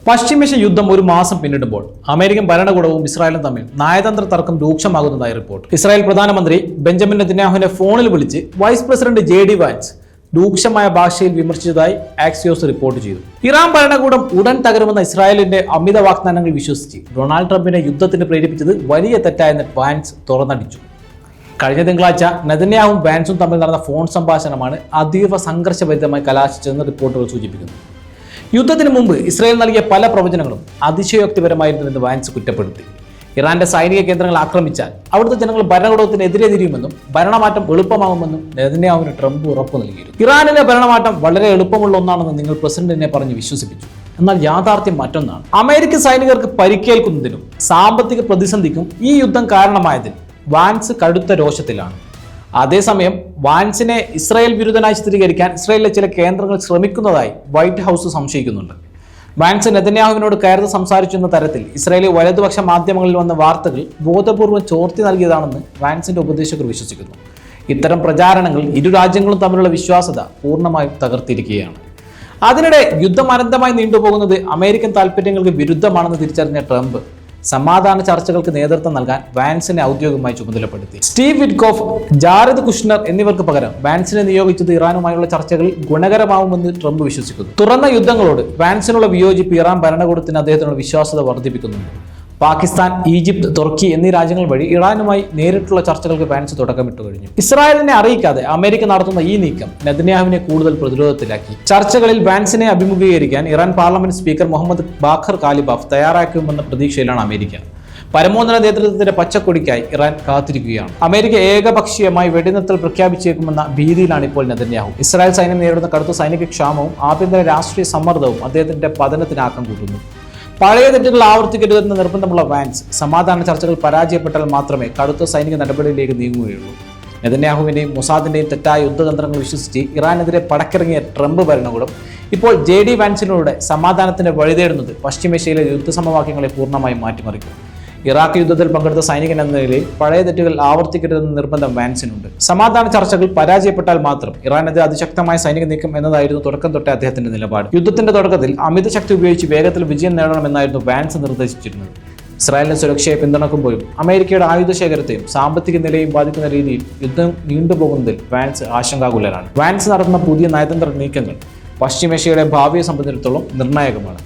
പശ്ചിമേഷ്യ യുദ്ധം ഒരു മാസം പിന്നിടുമ്പോൾ അമേരിക്കൻ ഭരണകൂടവും ഇസ്രായേലും തമ്മിൽ നയതന്ത്ര തർക്കം രൂക്ഷമാകുന്നതായി റിപ്പോർട്ട്. ഇസ്രായേൽ പ്രധാനമന്ത്രി ബെഞ്ചമിൻ നെതന്യാഹുവിനെ ഫോണിൽ വിളിച്ച് വൈസ് പ്രസിഡന്റ് JD വാൻസ് രൂക്ഷമായ ഭാഷയിൽ വിമർശിച്ചതായി ആക്സിയോസ് റിപ്പോർട്ട് ചെയ്തു. ഇറാൻ ഭരണകൂടം ഉടൻ തകരുമെന്ന ഇസ്രായേലിന്റെ അമിത വാഗ്ദാനങ്ങൾ വിശ്വസിച്ച് ഡൊണാൾഡ് ട്രംപിനെ യുദ്ധത്തിന് പ്രേരിപ്പിച്ചത് വലിയ തെറ്റായെന്ന് വാൻസ് തുറന്നടിച്ചു. കഴിഞ്ഞ തിങ്കളാഴ്ച നെതന്യാഹുവും വാൻസും തമ്മിൽ നടന്ന ഫോൺ സംഭാഷണമാണ് അതീവ സംഘർഷഭരിതമായി കലാശിച്ചതെന്ന് റിപ്പോർട്ടുകൾ സൂചിപ്പിക്കുന്നു. യുദ്ധത്തിന് മുമ്പ് ഇസ്രായേൽ നൽകിയ പല പ്രവചനങ്ങളും അതിശയോക്തിപരമായിരുന്നുവെന്ന് വാൻസ് കുറ്റപ്പെടുത്തി. ഇറാന്റെ സൈനിക കേന്ദ്രങ്ങൾ ആക്രമിച്ചാൽ അവിടുത്തെ ജനങ്ങൾ ഭരണകൂടത്തിനെതിരെ തിരിയുമെന്നും ഭരണമാറ്റം എളുപ്പമാകുമെന്നും നെതന്യാഹുവിന് ട്രംപ് ഉറപ്പു നൽകിയിരുന്നു. ഇറാനിലെ ഭരണമാറ്റം വളരെ എളുപ്പമുള്ള ഒന്നാണെന്ന് നിങ്ങൾ പ്രസിഡന്റിനെ പറഞ്ഞ് വിശ്വസിപ്പിച്ചു. എന്നാൽ യാഥാർത്ഥ്യം മറ്റൊന്നാണ്. അമേരിക്കൻ സൈനികർക്ക് പരിക്കേൽക്കുന്നതിനും സാമ്പത്തിക പ്രതിസന്ധിക്കും ഈ യുദ്ധം കാരണമായതിൽ വാൻസ് കടുത്ത രോഷത്തിലാണ്. അതേസമയം വാൻസിനെ ഇസ്രായേൽ വിരുദ്ധനായി ചിത്രീകരിക്കാൻ ഇസ്രായേലിലെ ചില കേന്ദ്രങ്ങൾ ശ്രമിക്കുന്നതായി വൈറ്റ് ഹൗസ് സംശയിക്കുന്നുണ്ട്. വാൻസ് നെതന്യാഹുവിനോട് കയർത്ത് സംസാരിച്ചെന്ന തരത്തിൽ ഇസ്രായേലി വലതുപക്ഷ മാധ്യമങ്ങളിൽ വന്ന വാർത്തകൾ ബോധപൂർവ്വം ചോർത്തി നൽകിയതാണെന്ന് വാൻസിന്റെ ഉപദേശകർ വിശ്വസിക്കുന്നു. ഇത്തരം പ്രചാരണങ്ങൾ ഇരു രാജ്യങ്ങളും തമ്മിലുള്ള വിശ്വാസ്യത പൂർണ്ണമായും തകർത്തിരിക്കുകയാണ്. അതിനിടെ യുദ്ധം അനന്തമായി നീണ്ടുപോകുന്നത് അമേരിക്കൻ താൽപ്പര്യങ്ങൾക്ക് വിരുദ്ധമാണെന്ന് തിരിച്ചറിഞ്ഞ ട്രംപ് സമാധാന ചർച്ചകൾക്ക് നേതൃത്വം നൽകാൻ വാൻസിനെ ഔദ്യോഗികമായി ചുമതലപ്പെടുത്തി. സ്റ്റീവ് വിറ്റ്കോഫ്, ജാരദ് കുഷ്നർ എന്നിവർക്ക് പകരം വാൻസിനെ നിയോഗിച്ചത് ഇറാനുമായുള്ള ചർച്ചകളിൽ ഗുണകരമാവുമെന്ന് ട്രംപ് വിശ്വസിക്കുന്നു. തുറന്ന യുദ്ധങ്ങളോട് വാൻസിനുള്ള വിയോജിപ്പ് ഇറാൻ ഭരണകൂടത്തിന് അദ്ദേഹത്തിനുള്ള വിശ്വാസ്യത വർദ്ധിപ്പിക്കുന്നുണ്ട്. പാകിസ്ഥാൻ, ഈജിപ്ത്, തുർക്കി എന്നീ രാജ്യങ്ങൾ വഴി ഇറാനുമായി നേരിട്ടുള്ള ചർച്ചകൾക്ക് വാൻസ് തുടക്കമിട്ടു കഴിഞ്ഞു. ഇസ്രായേലിനെ അറിയിക്കാതെ അമേരിക്ക നടത്തുന്ന ഈ നീക്കം നെതന്യാഹുവിനെ കൂടുതൽ പ്രതിരോധത്തിലാക്കി. ചർച്ചകളിൽ വാൻസിനെ അഭിമുഖീകരിക്കാൻ Iran parliament speaker Mohammad Baqer Qalibaf തയ്യാറാക്കുമെന്ന പ്രതീക്ഷയിലാണ് അമേരിക്ക. പരമോന്നത നേതൃത്വത്തിന്റെ പച്ചക്കൊടിക്കായി ഇറാൻ കാത്തിരിക്കുകയാണ്. അമേരിക്ക ഏകപക്ഷീയമായി വെടിനിർത്തൽ പ്രഖ്യാപിച്ചേക്കുമെന്ന ഭീതിയിലാണ് ഇപ്പോൾ നെതന്യാഹു. ഇസ്രായേൽ സൈന്യം നേരിടുന്ന കടുത്ത സൈനിക ക്ഷാമവും ആഭ്യന്തര രാഷ്ട്രീയ സമ്മർദ്ദവും അദ്ദേഹത്തിന്റെ പതനത്തിന് ആക്കം കൂട്ടുന്നു. പഴയ തെറ്റുകൾ ആവർത്തിക്കരുതെന്ന് നിർബന്ധമുള്ള വാൻസ് സമാധാന ചർച്ചകൾ പരാജയപ്പെട്ടാൽ മാത്രമേ കടുത്ത സൈനിക നടപടിയിലേക്ക് നീങ്ങുകയുള്ളൂ. നെതന്യാഹുവിന്റെയും മൊസാദിന്റെയും തെറ്റായ യുദ്ധതന്ത്രങ്ങൾ വിശ്വസിച്ച് ഇറാനെതിരെ പടക്കിറങ്ങിയ ട്രംപ് ഭരണകൂടം ഇപ്പോൾ JD വാൻസിലൂടെ സമാധാനത്തിന്റെ വഴിതേടുന്നത് പശ്ചിമേഷ്യയിലെ യുദ്ധസമവാക്യങ്ങളെ പൂർണ്ണമായും മാറ്റിമറിക്കും. ഇറാഖ് യുദ്ധത്തിൽ പങ്കെടുത്ത സൈനികൻ എന്ന നിലയിൽ പഴയ തെറ്റുകൾ ആവർത്തിക്കരുതെന്ന നിർബന്ധം വാൻസിനുണ്ട്. സമാധാന ചർച്ചകൾ പരാജയപ്പെട്ടാൽ മാത്രം ഇറാനെതിരെ അതിശക്തമായ സൈനിക നീക്കം എന്നതായിരുന്നു തുടക്കം തൊട്ടേ അദ്ദേഹത്തിന്റെ നിലപാട്. യുദ്ധത്തിന്റെ തുടക്കത്തിൽ അമിത ശക്തി ഉപയോഗിച്ച് വേഗത്തിൽ വിജയം നേടണമെന്നായിരുന്നു വാൻസ് നിർദ്ദേശിച്ചിരുന്നത്. ഇസ്രായേലിന്റെ സുരക്ഷയെ പിന്തുണക്കുമ്പോഴും അമേരിക്കയുടെ ആയുധ ശേഖരത്തെയും സാമ്പത്തിക നിലയും ബാധിക്കുന്ന രീതിയിൽ യുദ്ധം നീണ്ടുപോകുന്നതിൽ വാൻസ് ആശങ്കാകുലരാണ്. വാൻസ് നടത്തുന്ന പുതിയ നയതന്ത്ര നീക്കങ്ങൾ പശ്ചിമേഷ്യയുടെ ഭാവിയെ സംബന്ധിച്ചിടത്തോളം നിർണായകമാണ്.